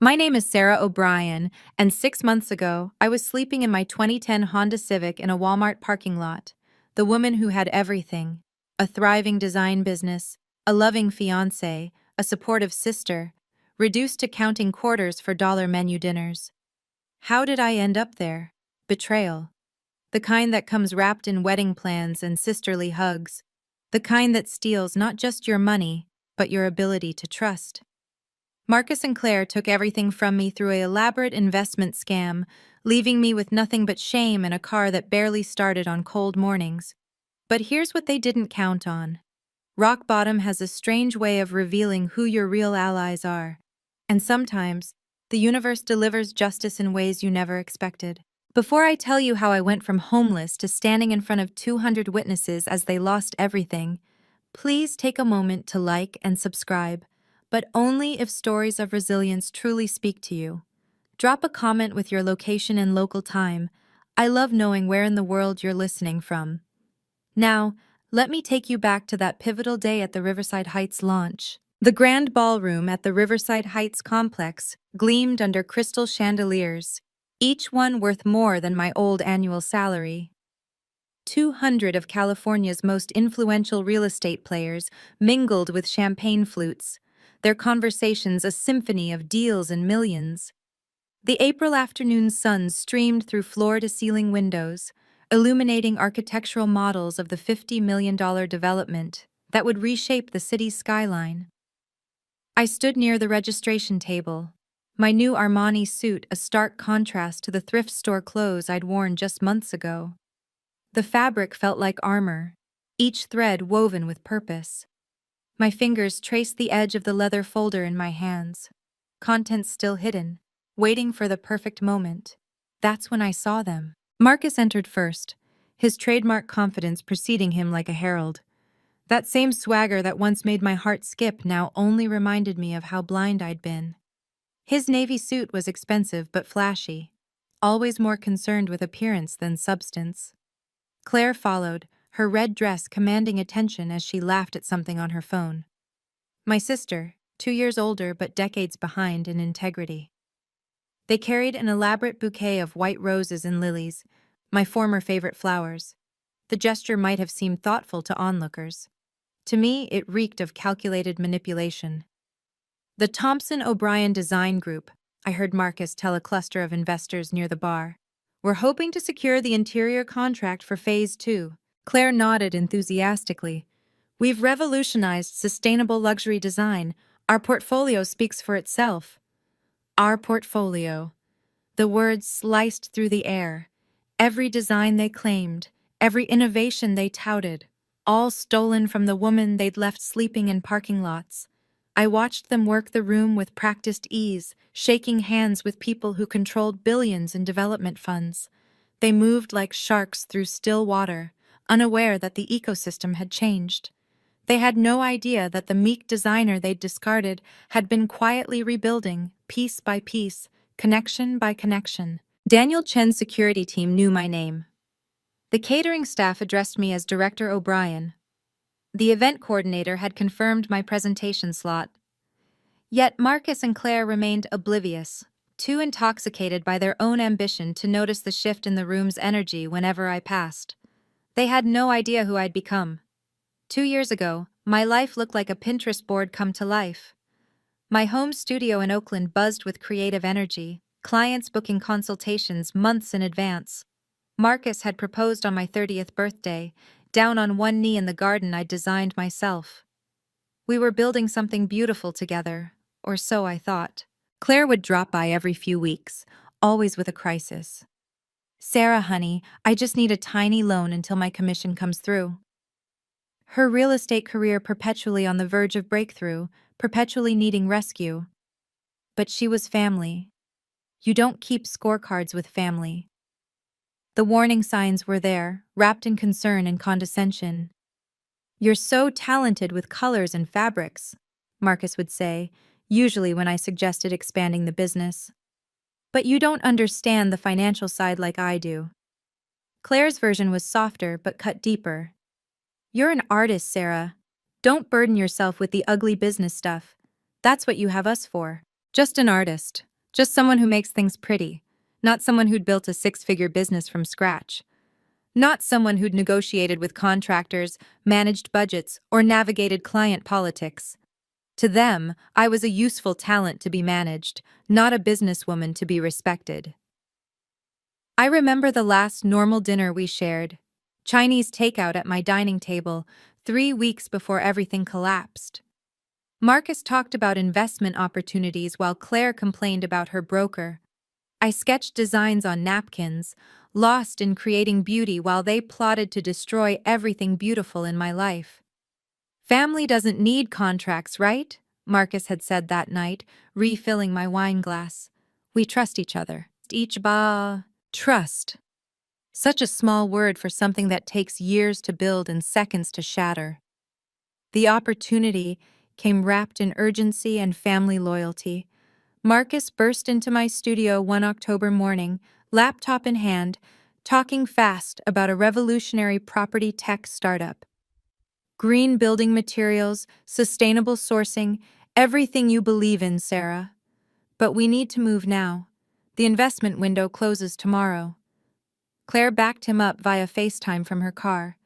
My name is Sarah O'Brien, and 6 months ago, I was sleeping in my 2010 Honda Civic in a Walmart parking lot. The woman who had everything: a thriving design business, a loving fiancé, a supportive sister, reduced to counting quarters for dollar menu dinners. How did I end up there? Betrayal. The kind that comes wrapped in wedding plans and sisterly hugs. The kind that steals not just your money, but your ability to trust. Marcus and Claire took everything from me through an elaborate investment scam, leaving me with nothing but shame and a car that barely started on cold mornings. But here's what they didn't count on. Rock bottom has a strange way of revealing who your real allies are. And sometimes, the universe delivers justice in ways you never expected. Before I tell you how I went from homeless to standing in front of 200 witnesses as they lost everything, please take a moment to like and subscribe, but only if stories of resilience truly speak to you. Drop a comment with your location and local time. I love knowing where in the world you're listening from. Now, let me take you back to that pivotal day at the Riverside Heights launch. The grand ballroom at the Riverside Heights complex gleamed under crystal chandeliers, each one worth more than my old annual salary. 200 of California's most influential real estate players mingled with champagne flutes, their conversations a symphony of deals and millions. The April afternoon sun streamed through floor-to-ceiling windows, illuminating architectural models of the $50 million development that would reshape the city's skyline. I stood near the registration table, my new Armani suit a stark contrast to the thrift store clothes I'd worn just months ago. The fabric felt like armor, each thread woven with purpose. My fingers traced the edge of the leather folder in my hands, contents still hidden, waiting for the perfect moment. That's when I saw them. Marcus entered first, his trademark confidence preceding him like a herald. That same swagger that once made my heart skip now only reminded me of how blind I'd been. His navy suit was expensive but flashy, always more concerned with appearance than substance. Claire followed, her red dress commanding attention as she laughed at something on her phone. My sister, 2 years older but decades behind in integrity. They carried an elaborate bouquet of white roses and lilies, my former favorite flowers. The gesture might have seemed thoughtful to onlookers. To me, it reeked of calculated manipulation. The Thompson O'Brien Design Group, I heard Marcus tell a cluster of investors near the bar. We're hoping to secure the interior contract for Phase 2. Claire nodded enthusiastically. We've revolutionized sustainable luxury design. Our portfolio speaks for itself. Our portfolio. The words sliced through the air. Every design they claimed, every innovation they touted, all stolen from the woman they'd left sleeping in parking lots. I watched them work the room with practiced ease, shaking hands with people who controlled billions in development funds. They moved like sharks through still water, unaware that the ecosystem had changed. They had no idea that the meek designer they'd discarded had been quietly rebuilding, piece by piece, connection by connection. Daniel Chen's security team knew my name. The catering staff addressed me as Director O'Brien. The event coordinator had confirmed my presentation slot. Yet Marcus and Claire remained oblivious, too intoxicated by their own ambition to notice the shift in the room's energy whenever I passed. They had no idea who I'd become. 2 years ago, my life looked like a Pinterest board come to life. My home studio in Oakland buzzed with creative energy, clients booking consultations months in advance. Marcus had proposed on my 30th birthday, down on one knee in the garden I'd designed myself. We were building something beautiful together, or so I thought. Claire would drop by every few weeks, always with a crisis. Sarah, honey, I just need a tiny loan until my commission comes through. Her real estate career perpetually on the verge of breakthrough, perpetually needing rescue. But she was family. You don't keep scorecards with family. The warning signs were there, wrapped in concern and condescension. You're so talented with colors and fabrics, Marcus would say, usually when I suggested expanding the business. But you don't understand the financial side like I do. Claire's version was softer but cut deeper. You're an artist, Sarah. Don't burden yourself with the ugly business stuff. That's what you have us for. Just an artist, Just someone who makes things pretty, not someone who'd built a six-figure business from scratch. Not someone who'd negotiated with contractors, managed budgets, or navigated client politics. To them, I was a useful talent to be managed, not a businesswoman to be respected. I remember the last normal dinner we shared. Chinese takeout at my dining table, 3 weeks before everything collapsed. Marcus talked about investment opportunities while Claire complained about her broker. I sketched designs on napkins, lost in creating beauty while they plotted to destroy everything beautiful in my life. Family doesn't need contracts, right? Marcus had said that night, refilling my wine glass. We trust each other. Trust. Such a small word for something that takes years to build and seconds to shatter. The opportunity came wrapped in urgency and family loyalty. Marcus burst into my studio one October morning, laptop in hand, talking fast about a revolutionary property tech startup. Green building materials, sustainable sourcing, everything you believe in, Sarah. But we need to move now. The investment window closes tomorrow. Claire backed him up via FaceTime from her car.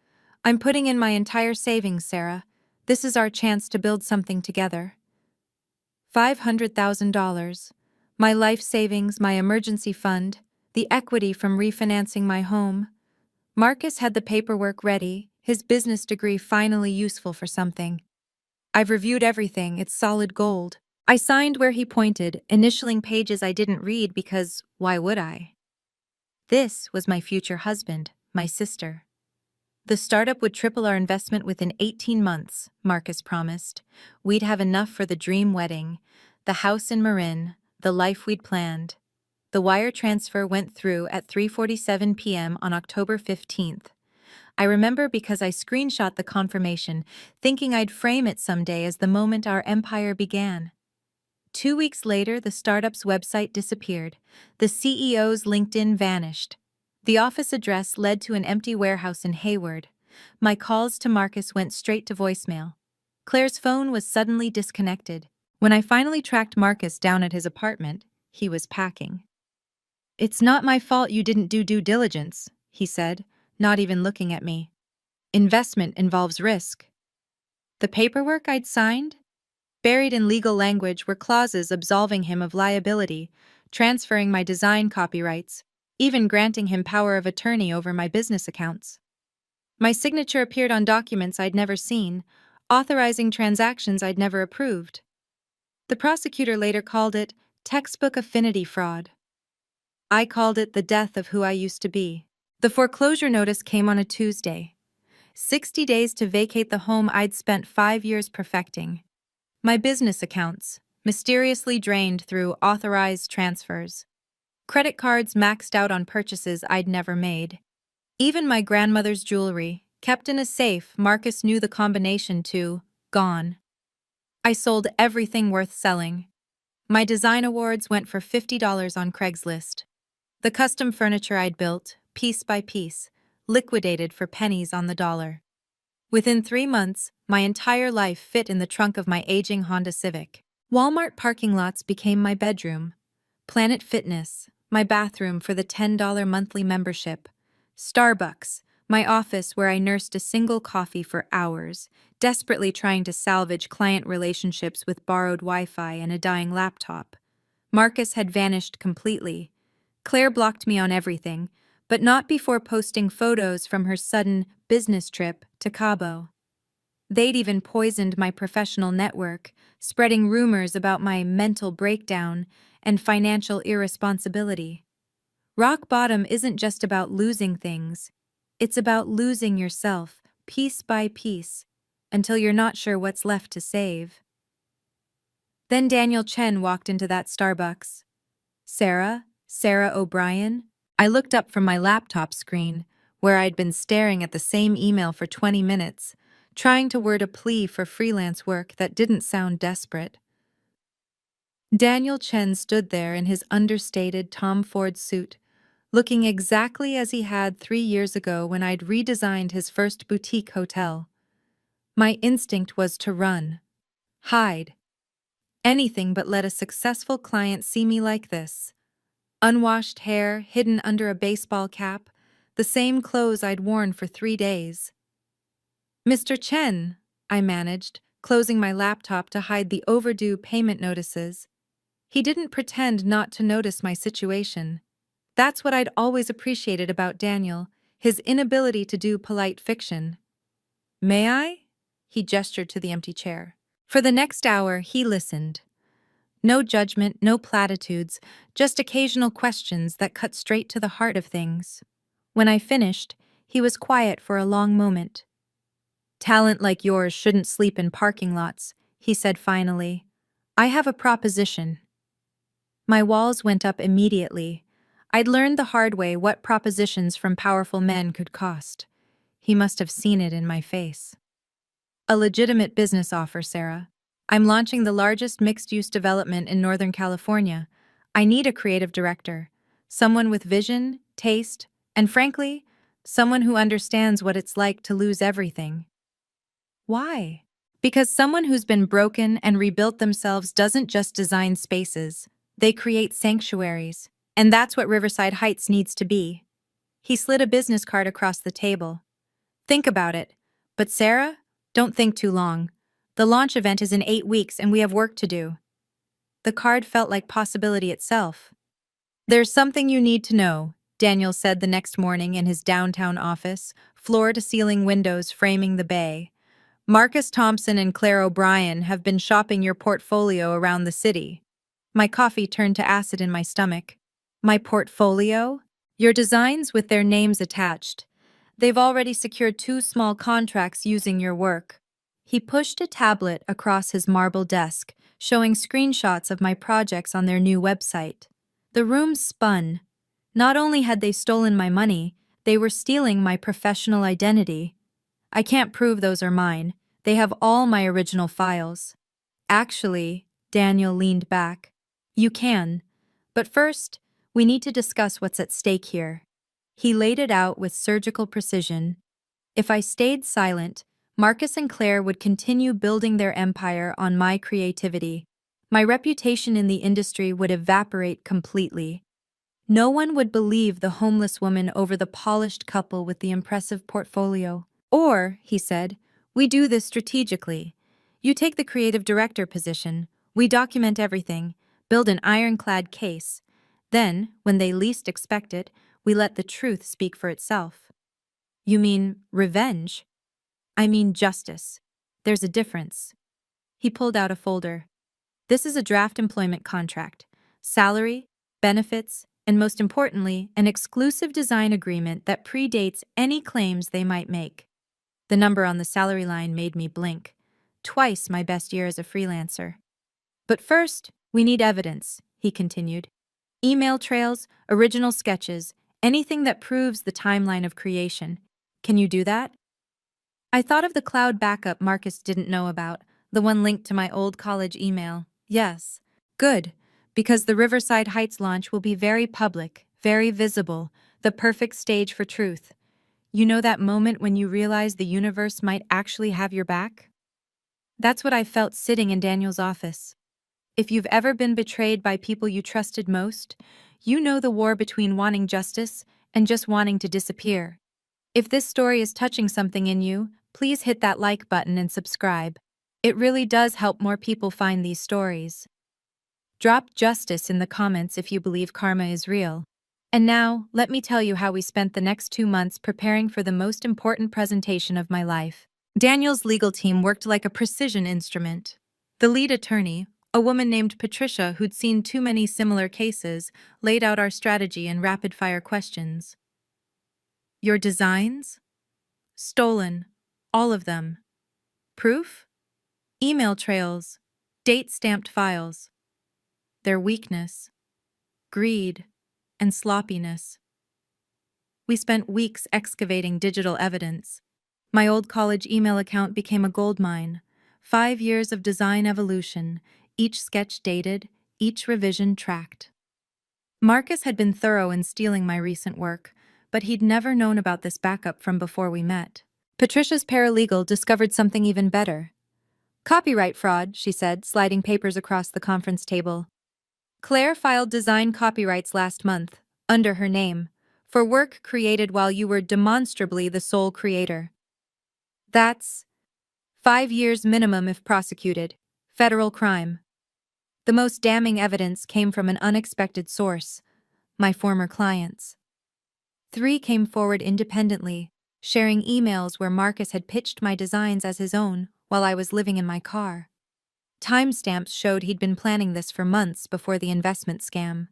I'm putting in my entire savings, Sarah. This is our chance to build something together. $500,000. My life savings, my emergency fund, the equity from refinancing my home. Marcus had the paperwork ready, his business degree finally useful for something. I've reviewed everything, it's solid gold. I signed where he pointed, initialing pages I didn't read because why would I? This was my future husband, my sister. The startup would triple our investment within 18 months, Marcus promised. We'd have enough for the dream wedding, the house in Marin, the life we'd planned. The wire transfer went through at 3:47 p.m. on October 15th. I remember because I screenshot the confirmation, thinking I'd frame it someday as the moment our empire began. 2 weeks later, the startup's website disappeared. The CEO's LinkedIn vanished. The office address led to an empty warehouse in Hayward. My calls to Marcus went straight to voicemail. Claire's phone was suddenly disconnected. When I finally tracked Marcus down at his apartment, he was packing. It's not my fault you didn't do due diligence, he said, not even looking at me. Investment involves risk. The paperwork I'd signed? Buried in legal language were clauses absolving him of liability, transferring my design copyrights, even granting him power of attorney over my business accounts. My signature appeared on documents I'd never seen, authorizing transactions I'd never approved. The prosecutor later called it textbook affinity fraud. I called it the death of who I used to be. The foreclosure notice came on a Tuesday. 60 days to vacate the home I'd spent 5 years perfecting. My business accounts, mysteriously drained through authorized transfers. Credit cards maxed out on purchases I'd never made. Even my grandmother's jewelry, kept in a safe, Marcus knew the combination to gone. I sold everything worth selling. My design awards went for $50 on Craigslist. The custom furniture I'd built, piece by piece, liquidated for pennies on the dollar. Within 3 months, my entire life fit in the trunk of my aging Honda Civic. Walmart parking lots became my bedroom. Planet Fitness, my bathroom for the $10 monthly membership. Starbucks, my office where I nursed a single coffee for hours, desperately trying to salvage client relationships with borrowed Wi-Fi and a dying laptop. Marcus had vanished completely. Claire blocked me on everything, but not before posting photos from her sudden business trip to Cabo. They'd even poisoned my professional network, spreading rumors about my mental breakdown and financial irresponsibility. Rock bottom isn't just about losing things. It's about losing yourself, piece by piece, until you're not sure what's left to save. Then Daniel Chen walked into that Starbucks. Sarah O'Brien? I looked up from my laptop screen, where I'd been staring at the same email for 20 minutes, trying to word a plea for freelance work that didn't sound desperate. Daniel Chen stood there in his understated Tom Ford suit, looking exactly as he had 3 years ago when I'd redesigned his first boutique hotel. My instinct was to run. Hide. Anything but let a successful client see me like this. Unwashed hair hidden under a baseball cap, the same clothes I'd worn for 3 days. Mr. Chen, I managed, closing my laptop to hide the overdue payment notices. He didn't pretend not to notice my situation. That's what I'd always appreciated about Daniel, his inability to do polite fiction. May I? He gestured to the empty chair. For the next hour, he listened. No judgment, no platitudes, just occasional questions that cut straight to the heart of things. When I finished, he was quiet for a long moment. Talent like yours shouldn't sleep in parking lots, he said finally. I have a proposition. My walls went up immediately. I'd learned the hard way what propositions from powerful men could cost. He must have seen it in my face. A legitimate business offer, Sarah. I'm launching the largest mixed-use development in Northern California. I need a creative director, someone with vision, taste, and frankly, someone who understands what it's like to lose everything. Why? Because someone who's been broken and rebuilt themselves doesn't just design spaces, they create sanctuaries. And that's what Riverside Heights needs to be. He slid a business card across the table. Think about it. But Sarah, don't think too long. The launch event is in 8 weeks and we have work to do. The card felt like possibility itself. There's something you need to know, Daniel said the next morning in his downtown office, floor-to-ceiling windows framing the bay. Marcus Thompson and Claire O'Brien have been shopping your portfolio around the city. My coffee turned to acid in my stomach. My portfolio? Your designs with their names attached. They've already secured 2 small contracts using your work. He pushed a tablet across his marble desk, showing screenshots of my projects on their new website. The room spun. Not only had they stolen my money, they were stealing my professional identity. I can't prove those are mine. They have all my original files. Actually, Daniel leaned back. You can. But first, we need to discuss what's at stake here. He laid it out with surgical precision. If I stayed silent, Marcus and Claire would continue building their empire on my creativity. My reputation in the industry would evaporate completely. No one would believe the homeless woman over the polished couple with the impressive portfolio. Or, he said, we do this strategically. You take the creative director position, we document everything, build an ironclad case. Then, when they least expect it, we let the truth speak for itself. You mean revenge? I mean justice. There's a difference. He pulled out a folder. This is a draft employment contract. Salary, benefits, and most importantly, an exclusive design agreement that predates any claims they might make. The number on the salary line made me blink. Twice my best year as a freelancer. But first, we need evidence, he continued. Email trails, original sketches, anything that proves the timeline of creation. Can you do that? I thought of the cloud backup Marcus didn't know about, the one linked to my old college email. Yes. Good, because the Riverside Heights launch will be very public, very visible, the perfect stage for truth. You know that moment when you realize the universe might actually have your back? That's what I felt sitting in Daniel's office. If you've ever been betrayed by people you trusted most, you know the war between wanting justice and just wanting to disappear. If this story is touching something in you, please hit that like button and subscribe. It really does help more people find these stories. Drop justice in the comments if you believe karma is real. And now, let me tell you how we spent the next 2 months preparing for the most important presentation of my life. Daniel's legal team worked like a precision instrument. The lead attorney, a woman named Patricia who'd seen too many similar cases, laid out our strategy in rapid-fire questions. Your designs? Stolen. All of them. Proof? Email trails. Date-stamped files. Their weakness. Greed. And sloppiness. We spent weeks excavating digital evidence. My old college email account became a goldmine. 5 years of design evolution, each sketch dated, each revision tracked. Marcus had been thorough in stealing my recent work, but he'd never known about this backup from before we met. Patricia's paralegal discovered something even better. Copyright fraud, she said, sliding papers across the conference table. Claire filed design copyrights last month, under her name, for work created while you were demonstrably the sole creator. That's 5 years minimum if prosecuted. Federal crime. The most damning evidence came from an unexpected source: my former clients. 3 came forward independently, sharing emails where Marcus had pitched my designs as his own while I was living in my car. Timestamps showed he'd been planning this for months before the investment scam.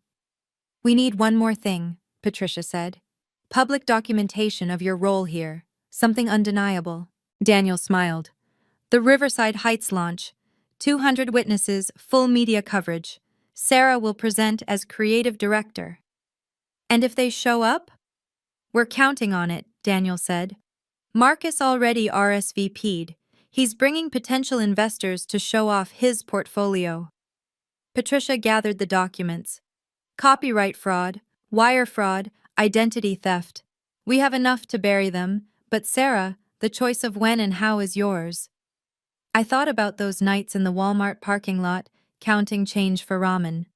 "We need one more thing," Patricia said. "Public documentation of your role here. Something undeniable." Daniel smiled. "The Riverside Heights launch. 200 witnesses, full media coverage. Sarah will present as creative director." "And if they show up?" "We're counting on it," Daniel said. "Marcus already RSVP'd. He's bringing potential investors to show off his portfolio." Patricia gathered the documents. "Copyright fraud, wire fraud, identity theft. We have enough to bury them, but Sarah, the choice of when and how is yours." I thought about those nights in the Walmart parking lot, counting change for ramen.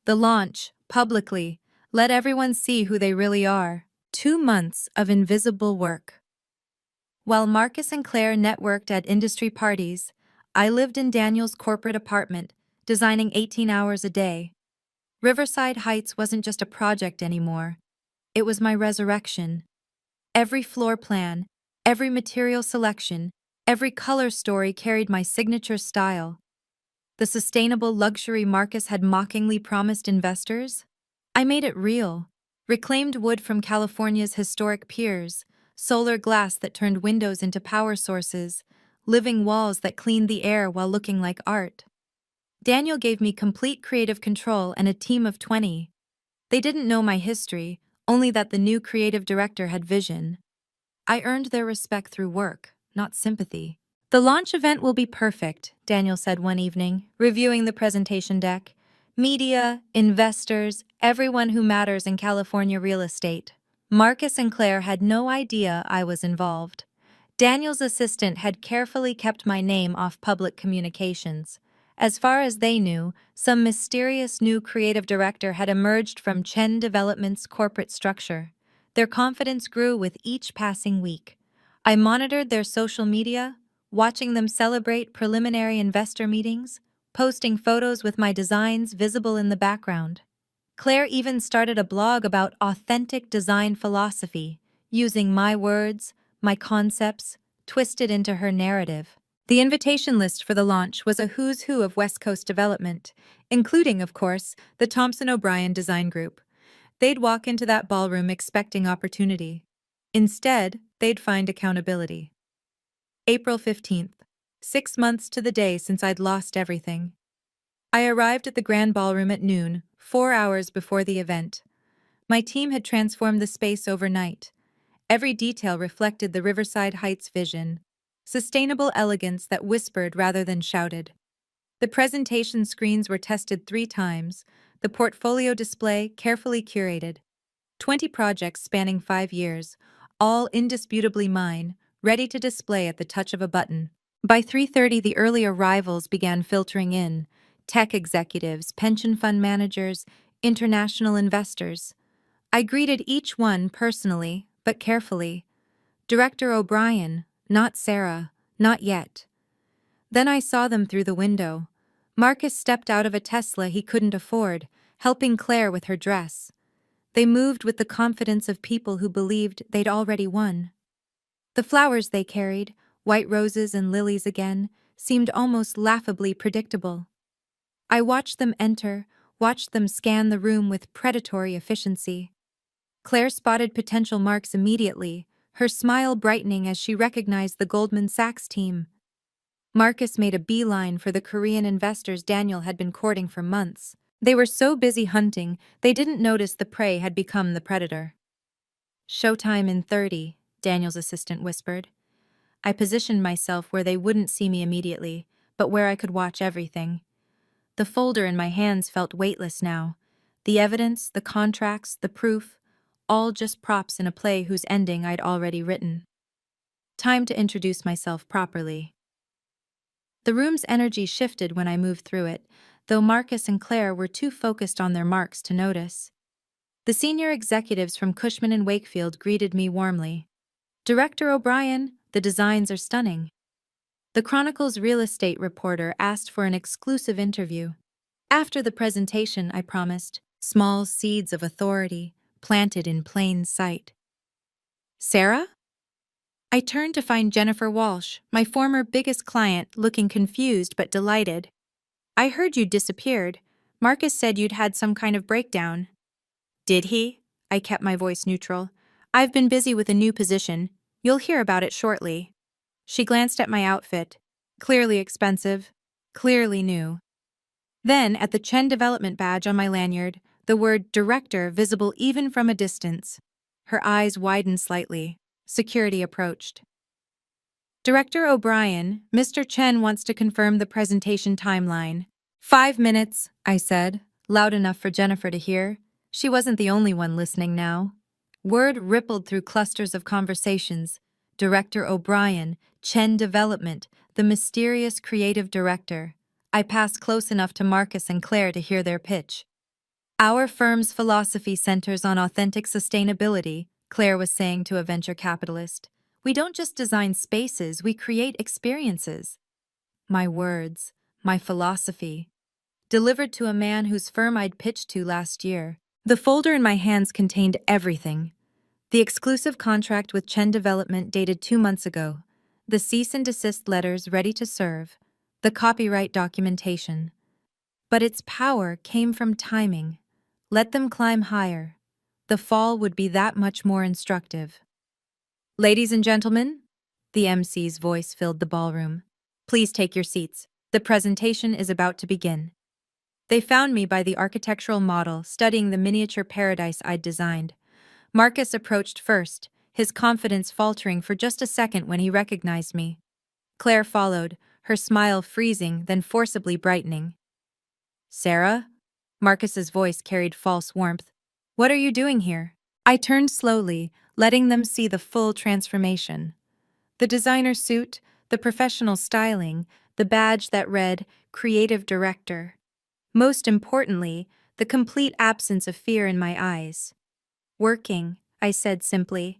The launch, publicly, let everyone see who they really are. 2 months of invisible work. While Marcus and Claire networked at industry parties, I lived in Daniel's corporate apartment, designing 18 hours a day. Riverside Heights wasn't just a project anymore. It was my resurrection. Every floor plan, every material selection, every color story carried my signature style. The sustainable luxury Marcus had mockingly promised investors? I made it real. Reclaimed wood from California's historic piers, solar glass that turned windows into power sources, living walls that cleaned the air while looking like art. Daniel gave me complete creative control and a team of 20. They didn't know my history, only that the new creative director had vision. I earned their respect through work, not sympathy. "The launch event will be perfect," Daniel said one evening, reviewing the presentation deck. "Media, investors, everyone who matters in California real estate." Marcus and Claire had no idea I was involved. Daniel's assistant had carefully kept my name off public communications. As far as they knew, some mysterious new creative director had emerged from Chen Development's corporate structure. Their confidence grew with each passing week. I monitored their social media, watching them celebrate preliminary investor meetings, posting photos with my designs visible in the background. Claire even started a blog about authentic design philosophy, using my words, my concepts, twisted into her narrative. The invitation list for the launch was a who's who of West Coast development, including, of course, the Thompson O'Brien Design Group. They'd walk into that ballroom expecting opportunity. Instead, they'd find accountability. April 15th, 6 months to the day since I'd lost everything. I arrived at the Grand Ballroom at noon, 4 hours before the event. My team had transformed the space overnight. Every detail reflected the Riverside Heights vision, sustainable elegance that whispered rather than shouted. The presentation screens were tested 3 times, the portfolio display carefully curated. 20 projects spanning 5 years, all indisputably mine, ready to display at the touch of a button. By 3:30, the early arrivals began filtering in: tech executives, pension fund managers, international investors. I greeted each one personally, but carefully. Director O'Brien, not Sarah, not yet. Then I saw them through the window. Marcus stepped out of a Tesla he couldn't afford, helping Claire with her dress. They moved with the confidence of people who believed they'd already won. The flowers they carried, white roses and lilies again, seemed almost laughably predictable. I watched them enter, watched them scan the room with predatory efficiency. Claire spotted potential marks immediately, her smile brightening as she recognized the Goldman Sachs team. Marcus made a beeline for the Korean investors Daniel had been courting for months. They were so busy hunting, they didn't notice the prey had become the predator. "Showtime in 30, Daniel's assistant whispered. I positioned myself where they wouldn't see me immediately, but where I could watch everything. The folder in my hands felt weightless now. The evidence, the contracts, the proof, all just props in a play whose ending I'd already written. Time to introduce myself properly. The room's energy shifted when I moved through it, though Marcus and Claire were too focused on their marks to notice. The senior executives from Cushman and Wakefield greeted me warmly. "Director O'Brien, the designs are stunning." The Chronicle's real estate reporter asked for an exclusive interview. After the presentation, I promised, small seeds of authority, planted in plain sight. "Sarah?" I turned to find Jennifer Walsh, my former biggest client, looking confused but delighted. "I heard you disappeared. Marcus said you'd had some kind of breakdown." "Did he?" I kept my voice neutral. "I've been busy with a new position. You'll hear about it shortly." She glanced at my outfit. Clearly expensive. Clearly new. Then, at the Chen Development badge on my lanyard, the word Director visible even from a distance. Her eyes widened slightly. Security approached. "Director O'Brien, Mr. Chen wants to confirm the presentation timeline." "5 minutes," I said, loud enough for Jennifer to hear. She wasn't the only one listening now. Word rippled through clusters of conversations. Director O'Brien, Chen Development, the mysterious creative director. I passed close enough to Marcus and Claire to hear their pitch. "Our firm's philosophy centers on authentic sustainability," Claire was saying to a venture capitalist. "We don't just design spaces, we create experiences." My words, my philosophy. Delivered to a man whose firm I'd pitched to last year. The folder in my hands contained everything. The exclusive contract with Chen Development dated 2 months ago. The cease and desist letters ready to serve. The copyright documentation. But its power came from timing. Let them climb higher. The fall would be that much more instructive. "Ladies and gentlemen," the MC's voice filled the ballroom. "Please take your seats. The presentation is about to begin." They found me by the architectural model, studying the miniature paradise I'd designed. Marcus approached first, his confidence faltering for just a second when he recognized me. Claire followed, her smile freezing, then forcibly brightening. "Sarah?" Marcus's voice carried false warmth. "What are you doing here?" I turned slowly, letting them see the full transformation. The designer suit, the professional styling, the badge that read, Creative Director. Most importantly, the complete absence of fear in my eyes. "Working," I said simply.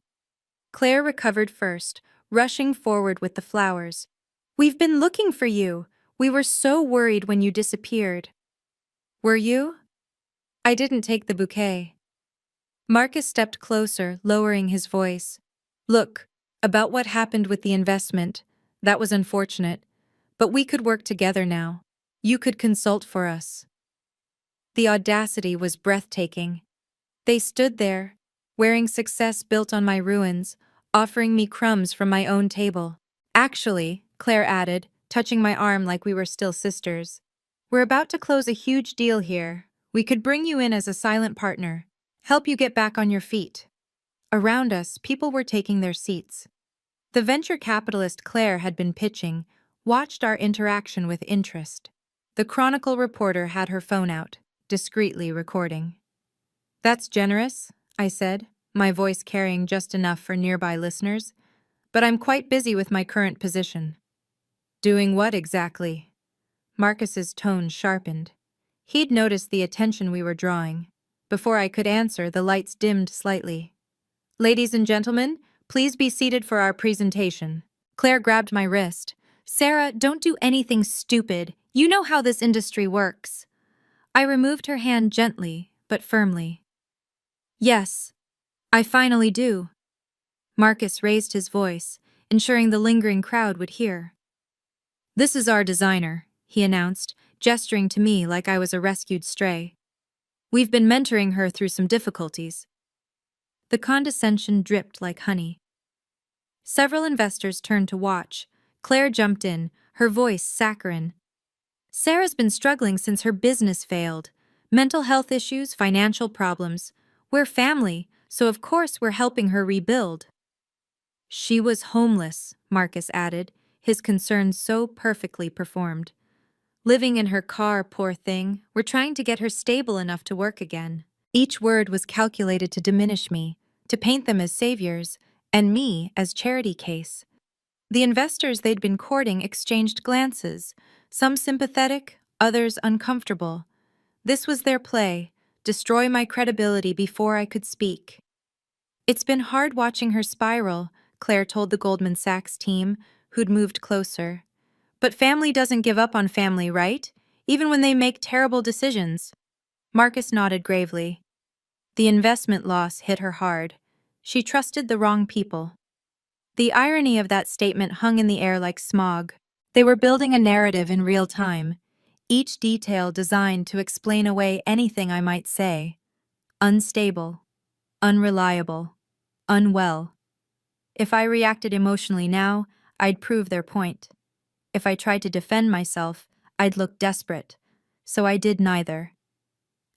Claire recovered first, rushing forward with the flowers. "We've been looking for you. We were so worried when you disappeared." "Were you?" I didn't take the bouquet. Marcus stepped closer, lowering his voice. "Look, about what happened with the investment. That was unfortunate. But we could work together now. You could consult for us." The audacity was breathtaking. They stood there, wearing success built on my ruins, offering me crumbs from my own table. "Actually," Claire added, touching my arm like we were still sisters, "we're about to close a huge deal here. We could bring you in as a silent partner, help you get back on your feet." Around us, people were taking their seats. The venture capitalist Claire had been pitching, watched our interaction with interest. The Chronicle reporter had her phone out, discreetly recording. "That's generous," I said, my voice carrying just enough for nearby listeners. "But I'm quite busy with my current position." "Doing what exactly?" Marcus's tone sharpened. He'd noticed the attention we were drawing. Before I could answer, the lights dimmed slightly. "Ladies and gentlemen, please be seated for our presentation." Claire grabbed my wrist. "Sarah, don't do anything stupid. You know how this industry works." I removed her hand gently, but firmly. "Yes, I finally do." Marcus raised his voice, ensuring the lingering crowd would hear. "This is our designer," he announced, gesturing to me like I was a rescued stray. "We've been mentoring her through some difficulties." The condescension dripped like honey. Several investors turned to watch. Claire jumped in, her voice saccharine. "Sarah's been struggling since her business failed. Mental health issues, financial problems. We're family, so of course we're helping her rebuild." "She was homeless," Marcus added, his concern so perfectly performed. "Living in her car, poor thing. We're trying to get her stable enough to work again." Each word was calculated to diminish me, to paint them as saviors, and me as charity case. The investors they'd been courting exchanged glances, some sympathetic, others uncomfortable. This was their play: destroy my credibility before I could speak. It's been hard watching her spiral, Claire told the Goldman Sachs team, who'd moved closer. But family doesn't give up on family, right? Even when they make terrible decisions. Marcus nodded gravely. The investment loss hit her hard. She trusted the wrong people. The irony of that statement hung in the air like smog. They were building a narrative in real time, each detail designed to explain away anything I might say. Unstable, unreliable, unwell. If I reacted emotionally now, I'd prove their point. If I tried to defend myself, I'd look desperate. So I did neither.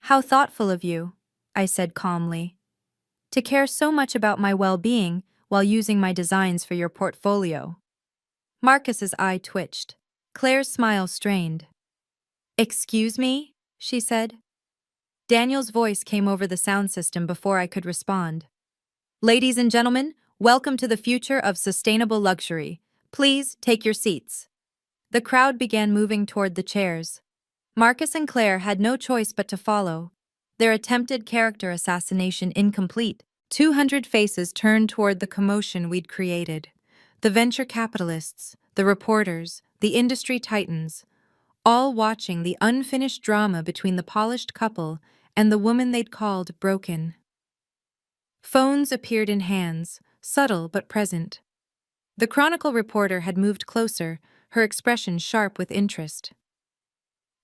"How thoughtful of you," I said calmly. "To care so much about my well-being while using my designs for your portfolio." Marcus's eye twitched. Claire's smile strained. "Excuse me?" she said. Daniel's voice came over the sound system before I could respond. "Ladies and gentlemen, welcome to the future of sustainable luxury. Please take your seats." The crowd began moving toward the chairs. Marcus and Claire had no choice but to follow. Their attempted character assassination incomplete. 200 faces turned toward the commotion we'd created. The venture capitalists, the reporters, the industry titans, all watching the unfinished drama between the polished couple and the woman they'd called broken. Phones appeared in hands, subtle but present. The Chronicle reporter had moved closer, her expression sharp with interest.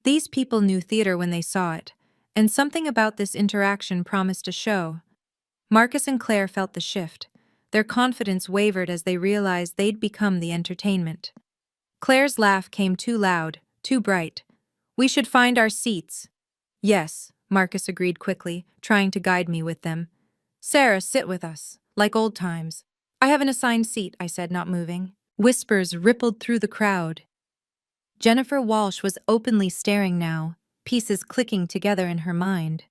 These people knew theater when they saw it, and something about this interaction promised a show. Marcus and Claire felt the shift. Their confidence wavered as they realized they'd become the entertainment. Claire's laugh came too loud, too bright. "We should find our seats." "Yes," Marcus agreed quickly, trying to guide me with them. "Sarah, sit with us, like old times." "I have an assigned seat," I said, not moving. Whispers rippled through the crowd. Jennifer Walsh was openly staring now, pieces clicking together in her mind.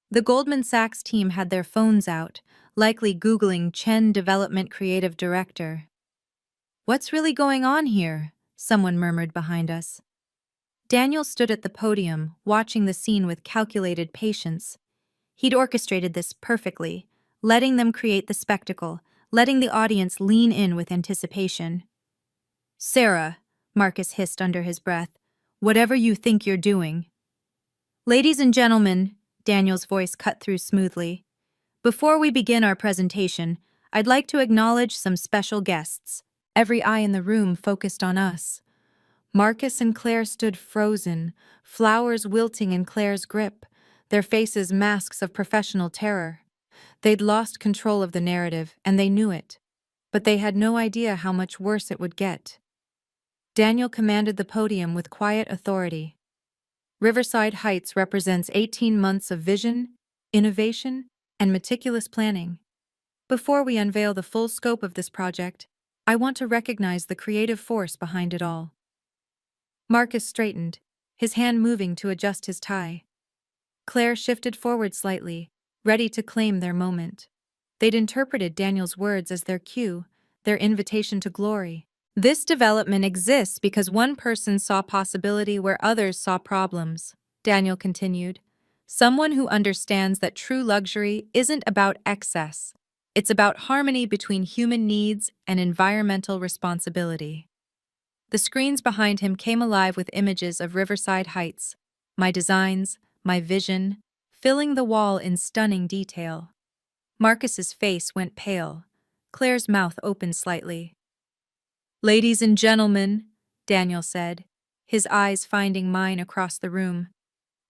The Goldman Sachs team had their phones out, likely Googling Chen Development Creative Director. "What's really going on here?" someone murmured behind us. Daniel stood at the podium, watching the scene with calculated patience. He'd orchestrated this perfectly, letting them create the spectacle, letting the audience lean in with anticipation. "Sarah," Marcus hissed under his breath, "whatever you think you're doing." "Ladies and gentlemen," Daniel's voice cut through smoothly, "before we begin our presentation, I'd like to acknowledge some special guests." Every eye in the room focused on us. Marcus and Claire stood frozen, flowers wilting in Claire's grip, their faces masks of professional terror. They'd lost control of the narrative, and they knew it. But they had no idea how much worse it would get. Daniel commanded the podium with quiet authority. Riverside Heights represents 18 months of vision, innovation, and meticulous planning. Before we unveil the full scope of this project, I want to recognize the creative force behind it all. Marcus straightened, his hand moving to adjust his tie. Claire shifted forward slightly, ready to claim their moment. They'd interpreted Daniel's words as their cue, their invitation to glory. "This development exists because one person saw possibility where others saw problems," Daniel continued. "Someone who understands that true luxury isn't about excess. It's about harmony between human needs and environmental responsibility." The screens behind him came alive with images of Riverside Heights, my designs, my vision, filling the wall in stunning detail. Marcus's face went pale. Claire's mouth opened slightly. "Ladies and gentlemen," Daniel said, his eyes finding mine across the room,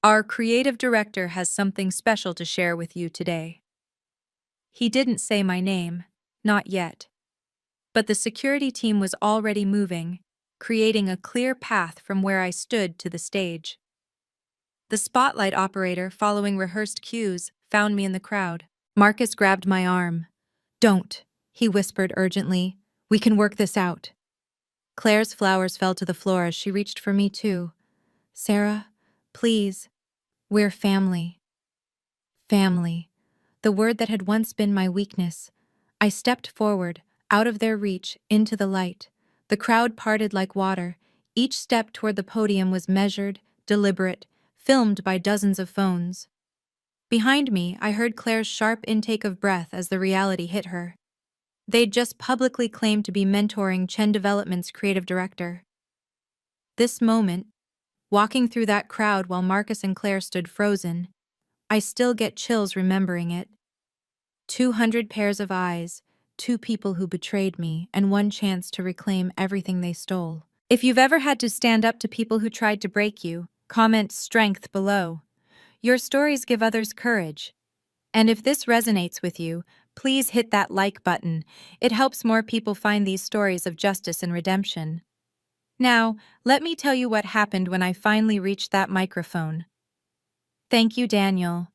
"our creative director has something special to share with you today." He didn't say my name, not yet. But the security team was already moving, creating a clear path from where I stood to the stage. The spotlight operator, following rehearsed cues, found me in the crowd. Marcus grabbed my arm. "Don't," he whispered urgently. "We can work this out." Claire's flowers fell to the floor as she reached for me too. "Sarah, please. We're family." Family. The word that had once been my weakness. I stepped forward, out of their reach, into the light. The crowd parted like water. Each step toward the podium was measured, deliberate, filmed by dozens of phones. Behind me, I heard Claire's sharp intake of breath as the reality hit her. They'd just publicly claimed to be mentoring Chen Development's creative director. This moment, walking through that crowd while Marcus and Claire stood frozen, I still get chills remembering it. 200 pairs of eyes, two people who betrayed me, and one chance to reclaim everything they stole. If you've ever had to stand up to people who tried to break you, comment strength below. Your stories give others courage. And if this resonates with you, please hit that like button. It helps more people find these stories of justice and redemption. Now, let me tell you what happened when I finally reached that microphone. Thank you, Daniel.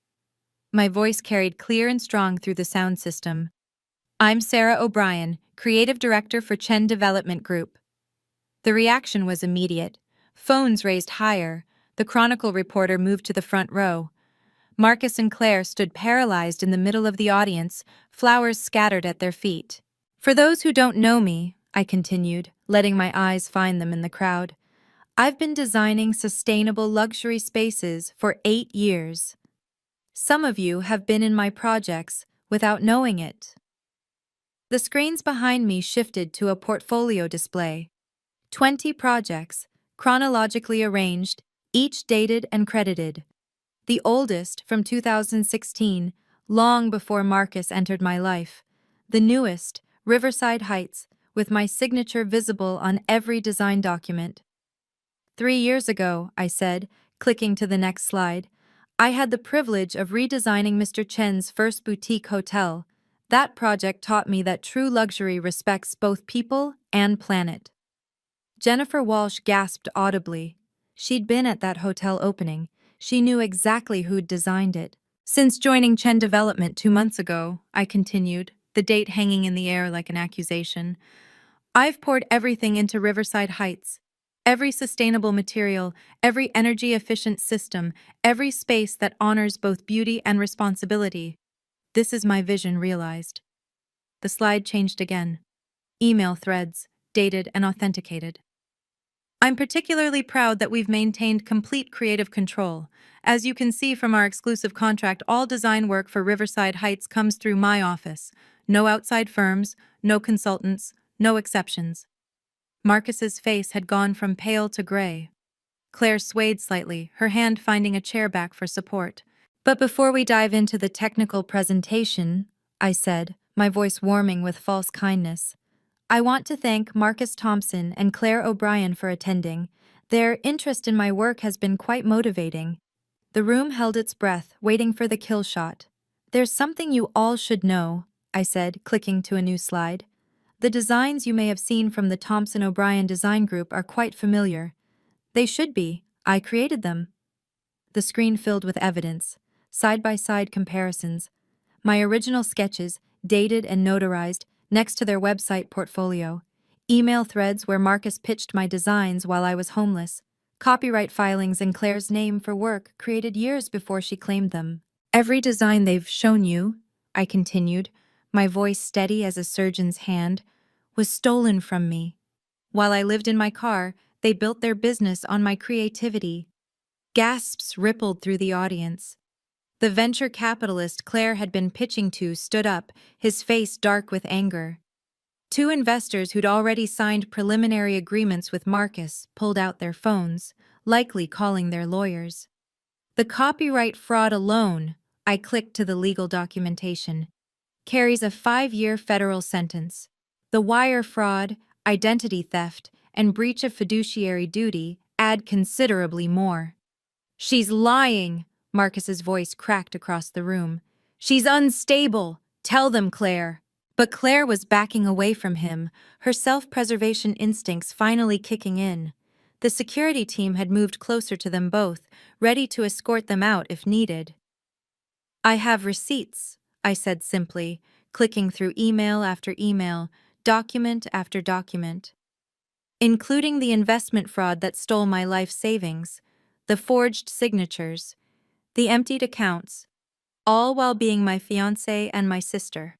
My voice carried clear and strong through the sound system. I'm Sarah O'Brien, Creative Director for Chen Development Group. The reaction was immediate. Phones raised higher. The Chronicle reporter moved to the front row. Marcus and Claire stood paralyzed in the middle of the audience, flowers scattered at their feet. For those who don't know me, I continued, letting my eyes find them in the crowd, I've been designing sustainable luxury spaces for 8 years. Some of you have been in my projects without knowing it. The screens behind me shifted to a portfolio display. 20 projects, chronologically arranged, each dated and credited. The oldest, from 2016, long before Marcus entered my life. The newest, Riverside Heights, with my signature visible on every design document. 3 years ago, I said, clicking to the next slide, I had the privilege of redesigning Mr. Chen's first boutique hotel. That project taught me that true luxury respects both people and planet. Jennifer Walsh gasped audibly. She'd been at that hotel opening. She knew exactly who'd designed it. Since joining Chen Development 2 months ago, I continued, the date hanging in the air like an accusation, I've poured everything into Riverside Heights. Every sustainable material, every energy-efficient system, every space that honors both beauty and responsibility. This is my vision realized. The slide changed again. Email threads, dated and authenticated. I'm particularly proud that we've maintained complete creative control. As you can see from our exclusive contract, all design work for Riverside Heights comes through my office. No outside firms, no consultants, no exceptions. Marcus's face had gone from pale to gray. Claire swayed slightly, her hand finding a chair back for support. But before we dive into the technical presentation, I said, my voice warming with false kindness, I want to thank Marcus Thompson and Claire O'Brien for attending. Their interest in my work has been quite motivating. The room held its breath, waiting for the kill shot. There's something you all should know, I said, clicking to a new slide. The designs you may have seen from the Thompson O'Brien Design Group are quite familiar. They should be. I created them. The screen filled with evidence, side-by-side comparisons. My original sketches, dated and notarized, next to their website portfolio. Email threads where Marcus pitched my designs while I was homeless. Copyright filings in Claire's name for work created years before she claimed them. Every design they've shown you, I continued, my voice steady as a surgeon's hand, was stolen from me. While I lived in my car, they built their business on my creativity. Gasps rippled through the audience. The venture capitalist Claire had been pitching to stood up, his face dark with anger. 2 investors who'd already signed preliminary agreements with Marcus pulled out their phones, likely calling their lawyers. The copyright fraud alone, I clicked to the legal documentation, carries a 5-year federal sentence. The wire fraud, identity theft, and breach of fiduciary duty add considerably more. She's lying, Marcus's voice cracked across the room. She's unstable. Tell them, Claire. But Claire was backing away from him, her self-preservation instincts finally kicking in. The security team had moved closer to them both, ready to escort them out if needed. I have receipts, I said simply, clicking through email after email, document after document. Including the investment fraud that stole my life savings, the forged signatures, the emptied accounts, all while being my fiancé and my sister.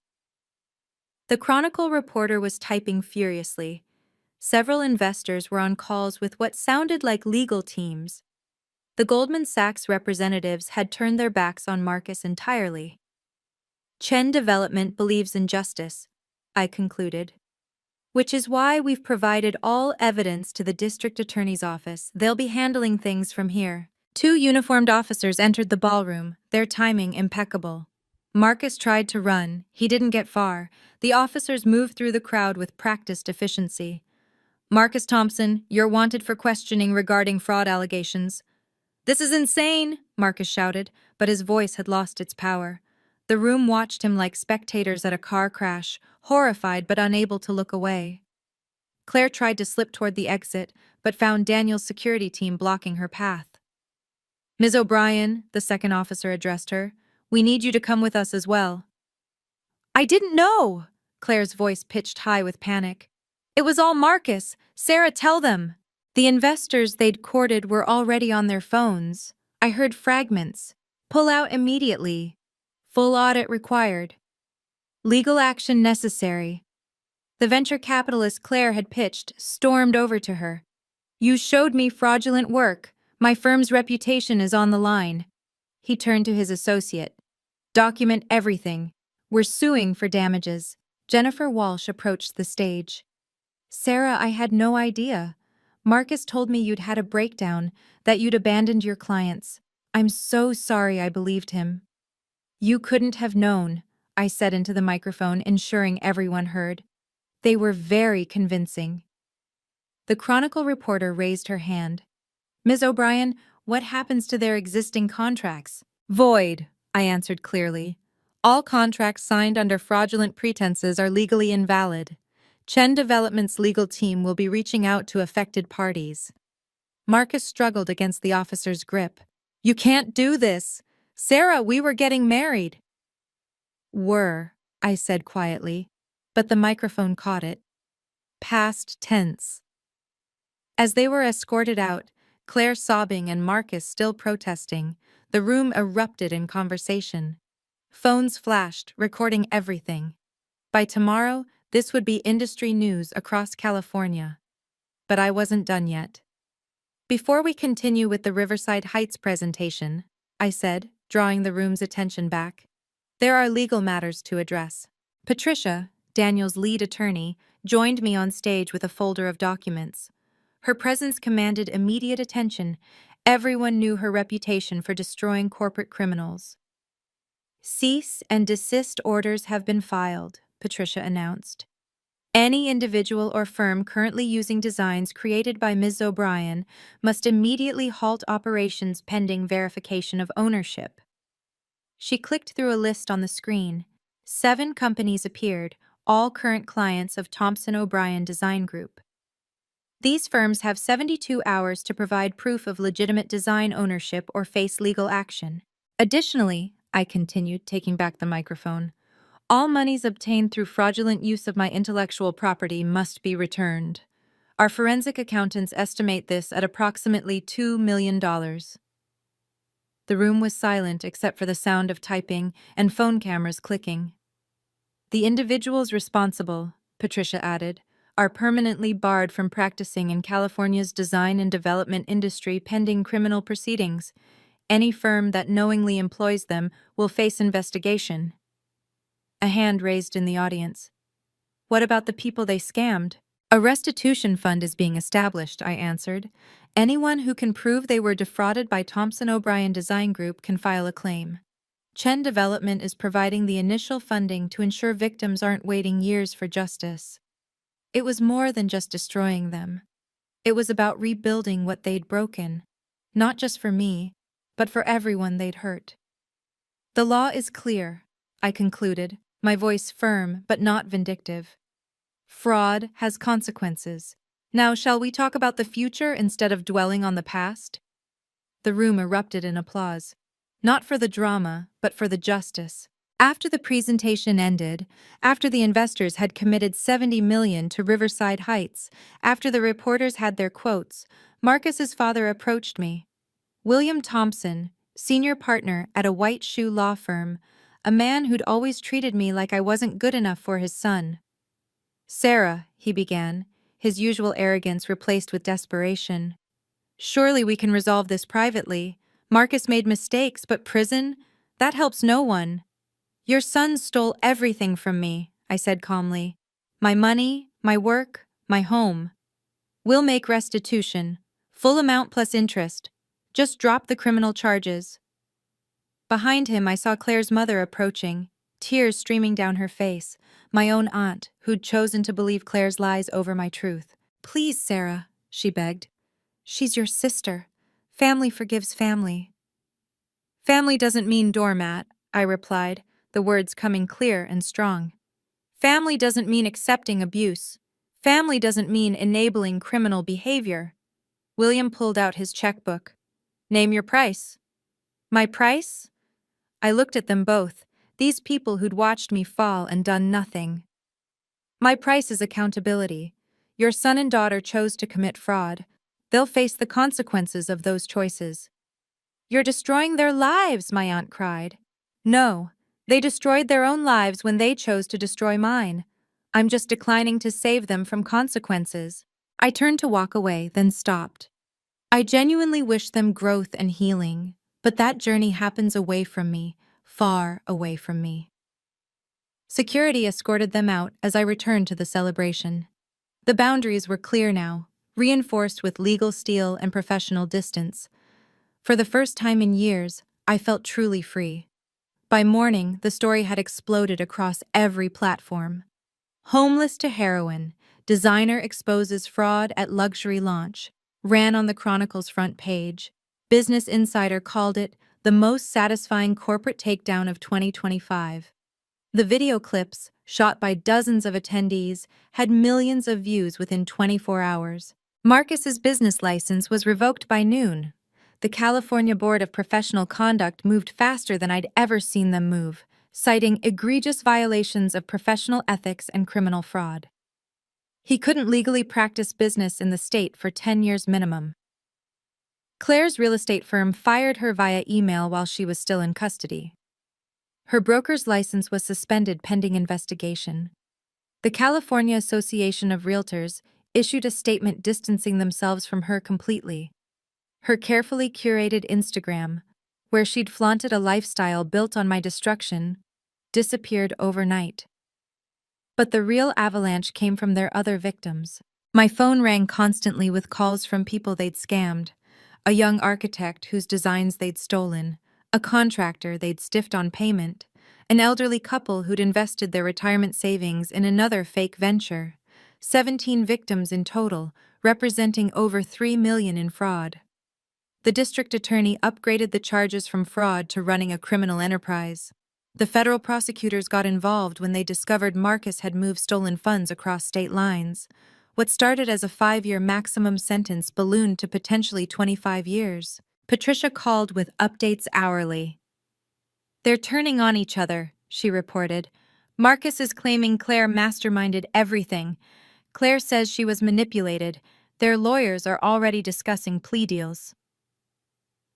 The Chronicle reporter was typing furiously. Several investors were on calls with what sounded like legal teams. The Goldman Sachs representatives had turned their backs on Marcus entirely. Chen Development believes in justice, I concluded. Which is why we've provided all evidence to the district attorney's office. They'll be handling things from here. Two uniformed officers entered the ballroom, their timing impeccable. Marcus tried to run. He didn't get far. The officers moved through the crowd with practiced efficiency. Marcus Thompson, you're wanted for questioning regarding fraud allegations. This is insane, Marcus shouted, but his voice had lost its power. The room watched him like spectators at a car crash, horrified but unable to look away. Claire tried to slip toward the exit, but found Daniel's security team blocking her path. Ms. O'Brien, the second officer addressed her, we need you to come with us as well. I didn't know, Claire's voice pitched high with panic. It was all Marcus. Sarah, tell them. The investors they'd courted were already on their phones. I heard fragments. Pull out immediately. Full audit required. Legal action necessary. The venture capitalist Claire had pitched stormed over to her. You showed me fraudulent work. My firm's reputation is on the line. He turned to his associate. Document everything. We're suing for damages. Jennifer Walsh approached the stage. Sarah, I had no idea. Marcus told me you'd had a breakdown, that you'd abandoned your clients. I'm so sorry I believed him. You couldn't have known, I said into the microphone, ensuring everyone heard. They were very convincing. The Chronicle reporter raised her hand. Ms. O'Brien, what happens to their existing contracts? Void, I answered clearly. All contracts signed under fraudulent pretenses are legally invalid. Chen Development's legal team will be reaching out to affected parties. Marcus struggled against the officer's grip. You can't do this. Sarah, we were getting married. Were, I said quietly, but the microphone caught it. Past tense. As they were escorted out, Claire sobbing and Marcus still protesting, the room erupted in conversation. Phones flashed, recording everything. By tomorrow, this would be industry news across California. But I wasn't done yet. Before we continue with the Riverside Heights presentation, I said, drawing the room's attention back, there are legal matters to address. Patricia, Daniel's lead attorney, joined me on stage with a folder of documents. Her presence commanded immediate attention. Everyone knew her reputation for destroying corporate criminals. Cease and desist orders have been filed, Patricia announced. Any individual or firm currently using designs created by Ms. O'Brien must immediately halt operations pending verification of ownership. She clicked through a list on the screen. 7 companies appeared, all current clients of Thompson O'Brien Design Group. These firms have 72 hours to provide proof of legitimate design ownership or face legal action. Additionally, I continued, taking back the microphone, all monies obtained through fraudulent use of my intellectual property must be returned. Our forensic accountants estimate this at approximately $2 million. The room was silent except for the sound of typing and phone cameras clicking. The individuals responsible, Patricia added, are permanently barred from practicing in California's design and development industry pending criminal proceedings. Any firm that knowingly employs them will face investigation. A hand raised in the audience. What about the people they scammed? A restitution fund is being established, I answered. Anyone who can prove they were defrauded by Thompson O'Brien Design Group can file a claim. Chen Development is providing the initial funding to ensure victims aren't waiting years for justice. It was more than just destroying them. It was about rebuilding what they'd broken, not just for me, but for everyone they'd hurt. The law is clear, I concluded, my voice firm but not vindictive. Fraud has consequences. Now shall we talk about the future instead of dwelling on the past? The room erupted in applause. Not for the drama, but for the justice. After the presentation ended, after the investors had committed $70 million to Riverside Heights, after the reporters had their quotes, Marcus's father approached me. William Thompson, senior partner at a white shoe law firm, a man who'd always treated me like I wasn't good enough for his son. Sarah, he began, his usual arrogance replaced with desperation. Surely we can resolve this privately. Marcus made mistakes, but prison? That helps no one. Your son stole everything from me, I said calmly. My money, my work, my home. We'll make restitution. Full amount plus interest. Just drop the criminal charges. Behind him, I saw Claire's mother approaching, tears streaming down her face, my own aunt, who'd chosen to believe Claire's lies over my truth. Please, Sarah, she begged. She's your sister. Family forgives family. Family doesn't mean doormat, I replied, the words coming clear and strong. Family doesn't mean accepting abuse. Family doesn't mean enabling criminal behavior. William pulled out his checkbook. Name your price. My price? I looked at them both, these people who'd watched me fall and done nothing. My price is accountability. Your son and daughter chose to commit fraud. They'll face the consequences of those choices. You're destroying their lives, my aunt cried. No, they destroyed their own lives when they chose to destroy mine. I'm just declining to save them from consequences. I turned to walk away, then stopped. I genuinely wish them growth and healing, but that journey happens away from me, far away from me. Security escorted them out as I returned to the celebration. The boundaries were clear now, reinforced with legal steel and professional distance. For the first time in years, I felt truly free. By morning, the story had exploded across every platform. Homeless to heroin, designer exposes fraud at luxury launch, ran on the Chronicle's front page. Business Insider called it the most satisfying corporate takedown of 2025. The video clips, shot by dozens of attendees, had millions of views within 24 hours. Marcus's business license was revoked by noon. The California Board of Professional Conduct moved faster than I'd ever seen them move, citing egregious violations of professional ethics and criminal fraud. He couldn't legally practice business in the state for 10 years minimum. Claire's real estate firm fired her via email while she was still in custody. Her broker's license was suspended pending investigation. The California Association of Realtors issued a statement distancing themselves from her completely. Her carefully curated Instagram, where she'd flaunted a lifestyle built on my destruction, disappeared overnight. But the real avalanche came from their other victims. My phone rang constantly with calls from people they'd scammed, a young architect whose designs they'd stolen, a contractor they'd stiffed on payment, an elderly couple who'd invested their retirement savings in another fake venture. 17 victims in total, representing over $3 million in fraud. The district attorney upgraded the charges from fraud to running a criminal enterprise. The federal prosecutors got involved when they discovered Marcus had moved stolen funds across state lines. What started as a 5-year maximum sentence ballooned to potentially 25 years. Patricia called with updates hourly. They're turning on each other, she reported. Marcus is claiming Claire masterminded everything. Claire says she was manipulated. Their lawyers are already discussing plea deals.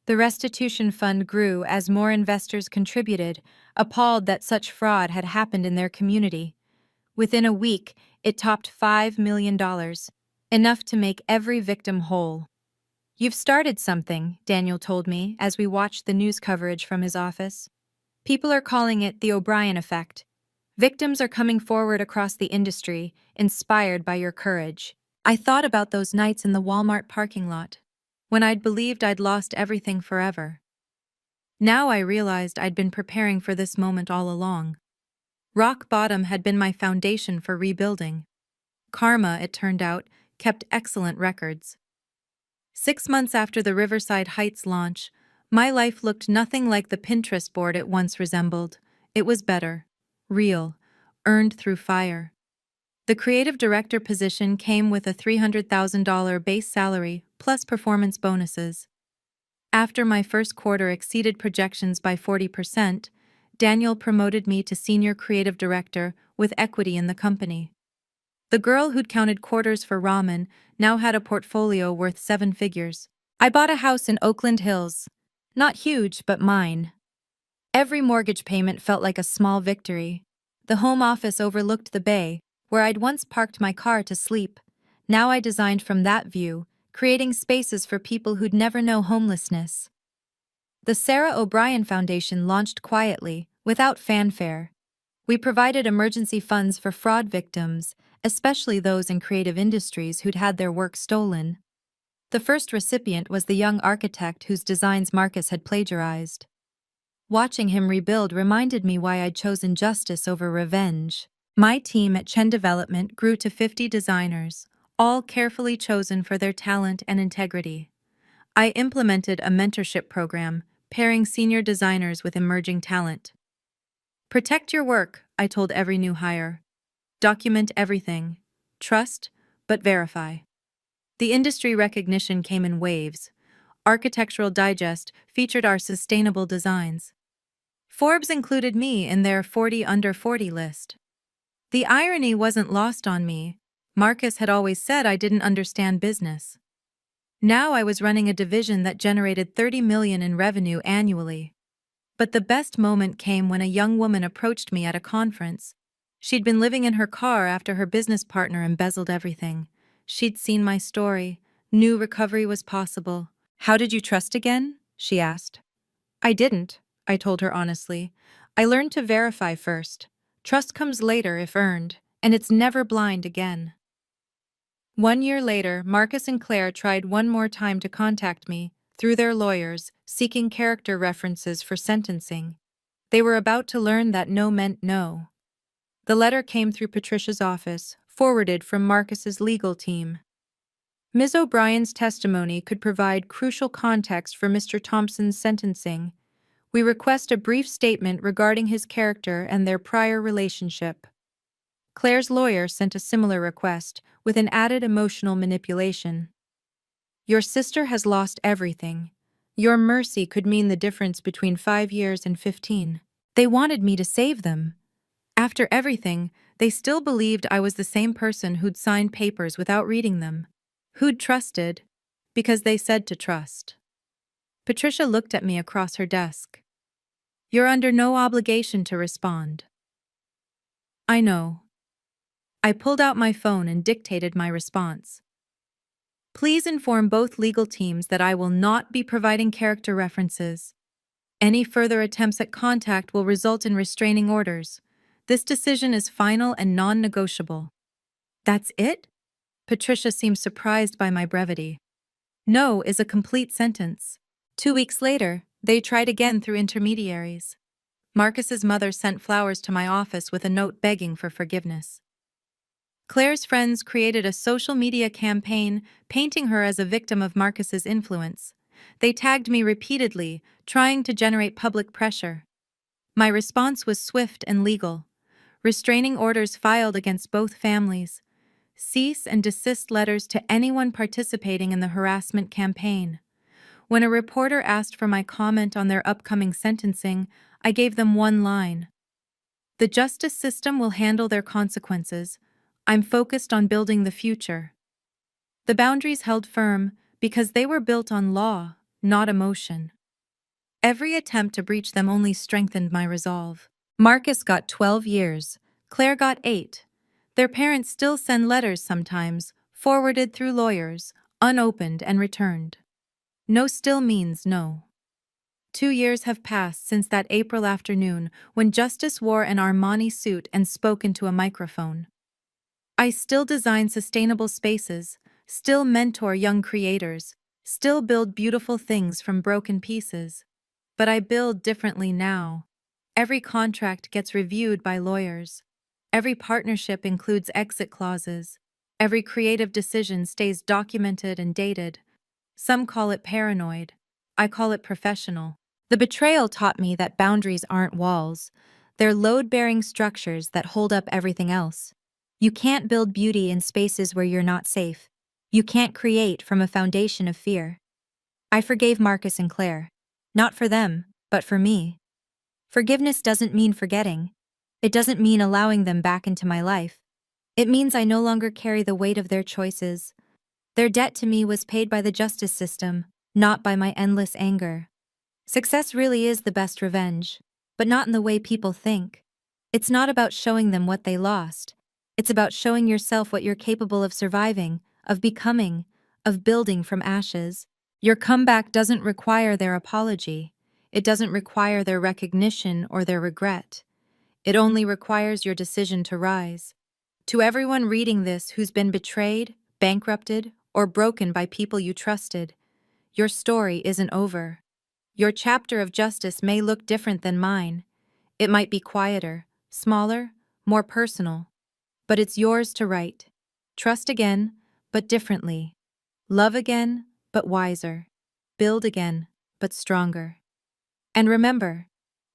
The restitution fund grew as more investors contributed, appalled that such fraud had happened in their community. Within a week, it topped $5 million, enough to make every victim whole. You've started something, Daniel told me as we watched the news coverage from his office. People are calling it the O'Brien effect. Victims are coming forward across the industry, inspired by your courage. I thought about those nights in the Walmart parking lot, when I'd believed I'd lost everything forever. Now I realized I'd been preparing for this moment all along. Rock bottom had been my foundation for rebuilding. Karma, it turned out, kept excellent records. 6 months after the Riverside Heights launch, my life looked nothing like the Pinterest board it once resembled. It was better, real, earned through fire. The creative director position came with a $300,000 base salary plus performance bonuses. After my first quarter exceeded projections by 40%, Daniel promoted me to senior creative director with equity in the company. The girl who'd counted quarters for ramen now had a portfolio worth 7 figures. I bought a house in Oakland Hills. Not huge, but mine. Every mortgage payment felt like a small victory. The home office overlooked the bay, where I'd once parked my car to sleep. Now I designed from that view, creating spaces for people who'd never know homelessness. The Sarah O'Brien Foundation launched quietly, without fanfare. We provided emergency funds for fraud victims, especially those in creative industries who'd had their work stolen. The first recipient was the young architect whose designs Marcus had plagiarized. Watching him rebuild reminded me why I'd chosen justice over revenge. My team at Chen Development grew to 50 designers, all carefully chosen for their talent and integrity. I implemented a mentorship program, pairing senior designers with emerging talent. Protect your work, I told every new hire. Document everything. Trust, but verify. The industry recognition came in waves. Architectural Digest featured our sustainable designs. Forbes included me in their 40 under 40 list. The irony wasn't lost on me. Marcus had always said I didn't understand business. Now I was running a division that generated $30 million in revenue annually. But the best moment came when a young woman approached me at a conference. She'd been living in her car after her business partner embezzled everything. She'd seen my story, knew recovery was possible. "How did you trust again?" she asked. "I didn't," I told her honestly. "I learned to verify first. Trust comes later if earned, and it's never blind again." 1 year later, Marcus and Claire tried one more time to contact me, through their lawyers, seeking character references for sentencing. They were about to learn that no meant no. The letter came through Patricia's office, forwarded from Marcus's legal team. Ms. O'Brien's testimony could provide crucial context for Mr. Thompson's sentencing. We request a brief statement regarding his character and their prior relationship. Claire's lawyer sent a similar request, with an added emotional manipulation. Your sister has lost everything. Your mercy could mean the difference between 5 years and 15. They wanted me to save them. After everything, they still believed I was the same person who'd signed papers without reading them. Who'd trusted, because they said to trust. Patricia looked at me across her desk. You're under no obligation to respond. I know. I pulled out my phone and dictated my response. Please inform both legal teams that I will not be providing character references. Any further attempts at contact will result in restraining orders. This decision is final and non-negotiable. That's it? Patricia seemed surprised by my brevity. No is a complete sentence. 2 weeks later, they tried again through intermediaries. Marcus's mother sent flowers to my office with a note begging for forgiveness. Claire's friends created a social media campaign painting her as a victim of Marcus's influence. They tagged me repeatedly, trying to generate public pressure. My response was swift and legal. Restraining orders filed against both families. Cease and desist letters to anyone participating in the harassment campaign. When a reporter asked for my comment on their upcoming sentencing, I gave them one line. The justice system will handle their consequences. I'm focused on building the future. The boundaries held firm because they were built on law, not emotion. Every attempt to breach them only strengthened my resolve. Marcus got 12 years. Claire got 8. Their parents still send letters sometimes, forwarded through lawyers, unopened and returned. No still means no. 2 years have passed since that April afternoon when Justice wore an Armani suit and spoke into a microphone. I still design sustainable spaces, still mentor young creators, still build beautiful things from broken pieces. But I build differently now. Every contract gets reviewed by lawyers. Every partnership includes exit clauses. Every creative decision stays documented and dated. Some call it paranoid. I call it professional. The betrayal taught me that boundaries aren't walls. They're load-bearing structures that hold up everything else. You can't build beauty in spaces where you're not safe. You can't create from a foundation of fear. I forgave Marcus and Claire. Not for them, but for me. Forgiveness doesn't mean forgetting. It doesn't mean allowing them back into my life. It means I no longer carry the weight of their choices. Their debt to me was paid by the justice system, not by my endless anger. Success really is the best revenge. but not in the way people think. It's not about showing them what they lost. It's about showing yourself what you're capable of surviving, of becoming, of building from ashes. Your comeback doesn't require their apology. It doesn't require their recognition or their regret. It only requires your decision to rise. To everyone reading this who's been betrayed, bankrupted, or broken by people you trusted, your story isn't over. Your chapter of justice may look different than mine. It might be quieter, smaller, more personal, but it's yours to write. Trust again, but differently. Love again, but wiser. Build again, but stronger. And remember,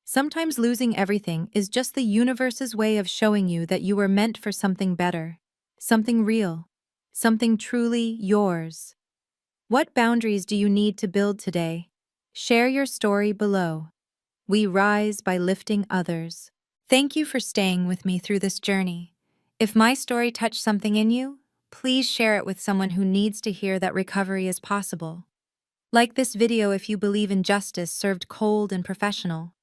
sometimes losing everything is just the universe's way of showing you that you were meant for something better, something real, something truly yours. What boundaries do you need to build today? Share your story below. We rise by lifting others. Thank you for staying with me through this journey. If my story touched something in you, please share it with someone who needs to hear that recovery is possible. Like this video if you believe in justice served cold and professional.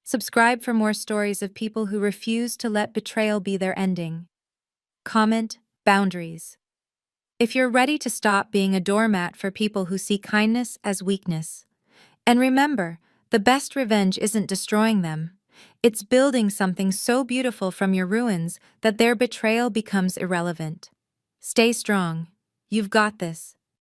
Subscribe for more stories of people who refuse to let betrayal be their ending. Comment, boundaries. If you're ready to stop being a doormat for people who see kindness as weakness. And remember, the best revenge isn't destroying them. It's building something so beautiful from your ruins that their betrayal becomes irrelevant. Stay strong. You've got this.